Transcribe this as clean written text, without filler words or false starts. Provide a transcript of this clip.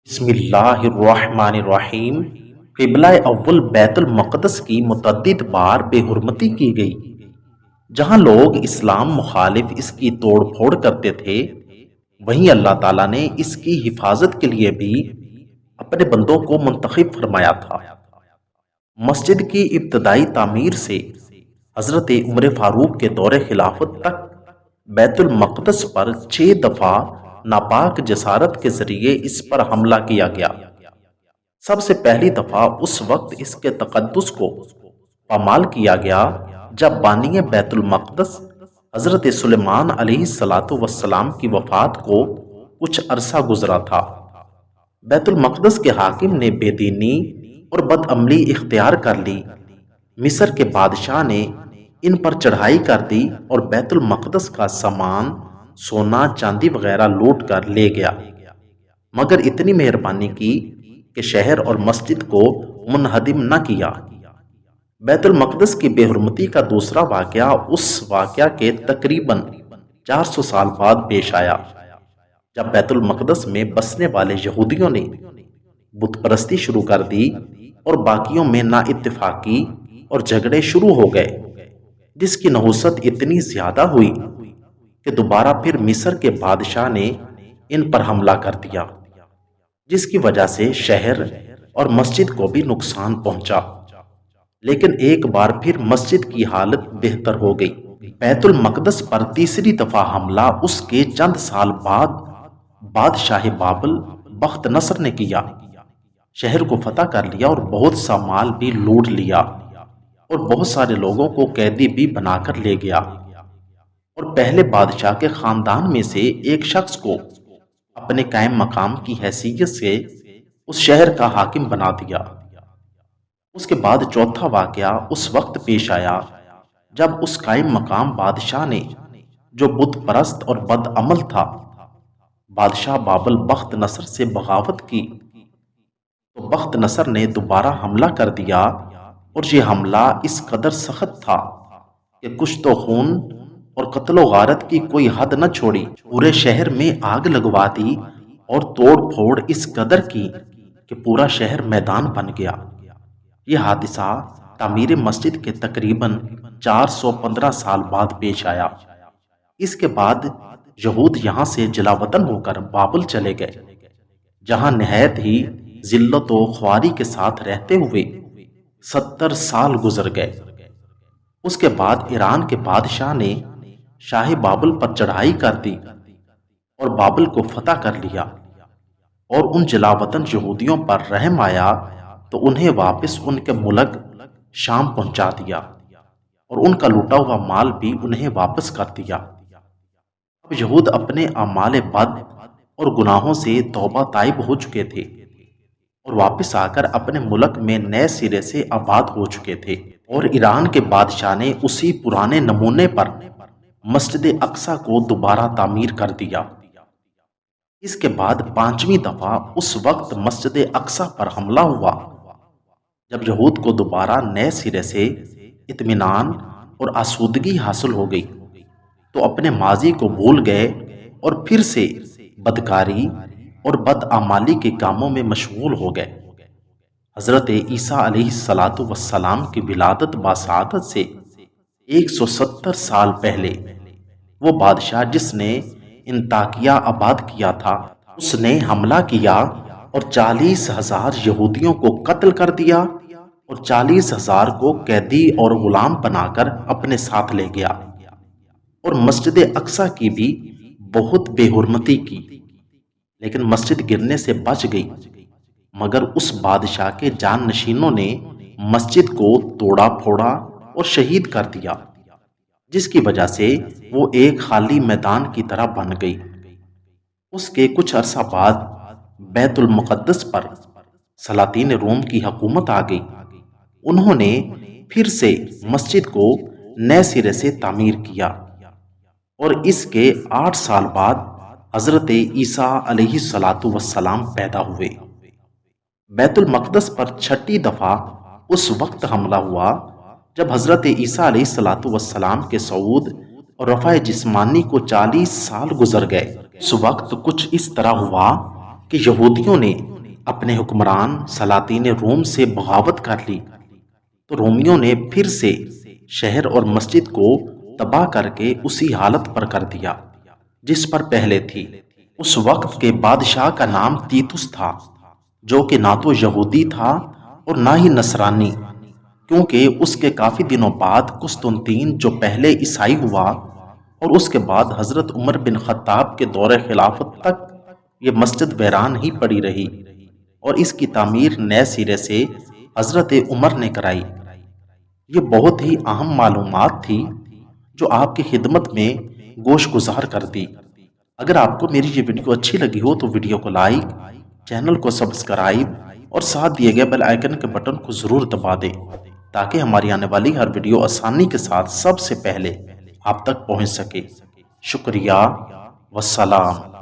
بسم اللہ الرحمن الرحیم۔ قبلہ اول بیت المقدس کی متعدد بار بے حرمتی کی گئی۔ جہاں لوگ اسلام مخالف اس کی توڑ پھوڑ کرتے تھے، وہیں اللہ تعالیٰ نے اس کی حفاظت کے لیے بھی اپنے بندوں کو منتخب فرمایا تھا۔ مسجد کی ابتدائی تعمیر سے حضرت عمر فاروق کے دور خلافت تک بیت المقدس پر 6 دفعہ ناپاک جسارت کے ذریعے اس پر حملہ کیا گیا۔ سب سے پہلی دفعہ اس وقت اس کے تقدس کو پامال کیا گیا جب بانی بیت المقدس حضرت سلیمان علیہ السلام کی وفات کو کچھ عرصہ گزرا تھا۔ بیت المقدس کے حاکم نے بے دینی اور بد عملی اختیار کر لی۔ مصر کے بادشاہ نے ان پر چڑھائی کر دی اور بیت المقدس کا سامان، سونا چاندی وغیرہ لوٹ کر لے گیا، مگر اتنی مہربانی کی کہ شہر اور مسجد کو منہدم نہ کیا۔ بیت المقدس کی بے حرمتی کا دوسرا واقعہ اس واقعہ کے تقریباً 400 سال بعد پیش آیا، جب بیت المقدس میں بسنے والے یہودیوں نے بت پرستی شروع کر دی اور باقیوں میں نا اتفاقی اور جھگڑے شروع ہو گئے، جس کی نحوست اتنی زیادہ ہوئی کہ دوبارہ پھر مصر کے بادشاہ نے ان پر حملہ کر دیا، جس کی وجہ سے شہر اور مسجد کو بھی نقصان پہنچا۔ لیکن ایک بار پھر مسجد کی حالت بہتر ہو گئی۔ بیت المقدس پر تیسری دفعہ حملہ اس کے چند سال بعد بادشاہ بابل بخت نصر نے کیا۔ شہر کو فتح کر لیا اور بہت سا مال بھی لوٹ لیا اور بہت سارے لوگوں کو قیدی بھی بنا کر لے گیا، اور پہلے بادشاہ کے خاندان میں سے ایک شخص کو اپنے قائم مقام کی حیثیت سے اس شہر کا حاکم بنا دیا۔ اس کے بعد چوتھا واقعہ اس وقت پیش آیا جب اس قائم مقام بادشاہ نے، جو بت پرست اور بد عمل تھا، بادشاہ بابل بخت نصر سے بغاوت کی، تو بخت نصر نے دوبارہ حملہ کر دیا، اور یہ حملہ اس قدر سخت تھا کہ کشت و خون اور قتل و غارت کی کوئی حد نہ چھوڑی۔ پورے شہر میں آگ لگوا دی اور توڑ پھوڑ اس قدر کی کہ پورا شہر میدان بن گیا۔ یہ حادثہ تعمیر مسجد کے تقریباً 415 سال بعد پیش آیا۔ اس کے بعد یہود یہاں سے جلا وطن ہو کر بابل چلے گئے، جہاں نہایت ہی ذلت و خواری کے ساتھ رہتے ہوئے 70 سال گزر گئے۔ اس کے بعد ایران کے بادشاہ نے شاہ بابل پر چڑھائی کر دی اور بابل کو فتح کر لیا، اور ان جلا وطن یہودیوں پر رحم آیا تو انہیں واپس ان کے ملک شام پہنچا دیا، اور ان کا لوٹا ہوا مال بھی انہیں واپس کر دیا۔ اب یہود اپنے اعمال بد اور گناہوں سے توبہ طائب ہو چکے تھے اور واپس آ کر اپنے ملک میں نئے سرے سے آباد ہو چکے تھے، اور ایران کے بادشاہ نے اسی پرانے نمونے پر مسجد اقصی کو دوبارہ تعمیر کر دیا۔ اس کے بعد 5ویں دفعہ اس وقت مسجد اقصی پر حملہ ہوا جب یہود کو دوبارہ نئے سرے سے اطمینان اور آسودگی حاصل ہو گئی، تو اپنے ماضی کو بھول گئے اور پھر سے بدکاری اور بدعمالی کے کاموں میں مشغول ہو گئے۔ حضرت عیسیٰ علیہ السلام کی ولادت باسعادت سے 170 سال پہلے وہ بادشاہ جس نے انطاکیہ آباد کیا تھا، اس نے حملہ کیا اور 40,000 یہودیوں کو قتل کر دیا اور 40,000 کو قیدی اور غلام بنا کر اپنے ساتھ لے گیا، اور مسجد اقصی کی بھی بہت بے حرمتی کی، لیکن مسجد گرنے سے بچ گئی، مگر اس بادشاہ کے جان نشینوں نے مسجد کو توڑا پھوڑا اور شہید کر دیا، جس کی وجہ سے وہ ایک خالی میدان کی طرح بن گئی۔ اس کے کچھ عرصہ بعد بیت المقدس پر سلاطین روم کی حکومت آ گئی۔ انہوں نے پھر سے مسجد کو نئے سرے سے تعمیر کیا، اور اس کے 8 سال بعد حضرت عیسیٰ علیہ السلام پیدا ہوئے۔ بیت المقدس پر 6ٹی دفعہ اس وقت حملہ ہوا جب حضرت عیسیٰ علیہ السلام کے صعود اور رفع جسمانی کو 40 سال گزر گئے۔ اس وقت کچھ اس طرح ہوا کہ یہودیوں نے اپنے حکمران سلاطین روم سے بغاوت کر لی تو رومیوں نے پھر سے شہر اور مسجد کو تباہ کر کے اسی حالت پر کر دیا جس پر پہلے تھی۔ اس وقت کے بادشاہ کا نام تیتس تھا، جو کہ نہ تو یہودی تھا اور نہ ہی نصرانی، کیونکہ اس کے کافی دنوں بعد قسطنطین جو پہلے عیسائی ہوا اور اس کے بعد حضرت عمر بن خطاب کے دور خلافت تک یہ مسجد ویران ہی پڑی رہی اور اس کی تعمیر نئے سرے سے حضرت عمر نے کرائی۔ یہ بہت ہی اہم معلومات تھی جو آپ کی خدمت میں گوش گزار کر دی۔ اگر آپ کو میری یہ ویڈیو اچھی لگی ہو تو ویڈیو کو لائک، چینل کو سبسکرائب اور ساتھ دیے گئے بیل آئیکن کے بٹن کو ضرور دبا دیں تاکہ ہماری آنے والی ہر ویڈیو آسانی کے ساتھ سب سے پہلے آپ تک پہنچ سکے۔ شکریہ والسلام۔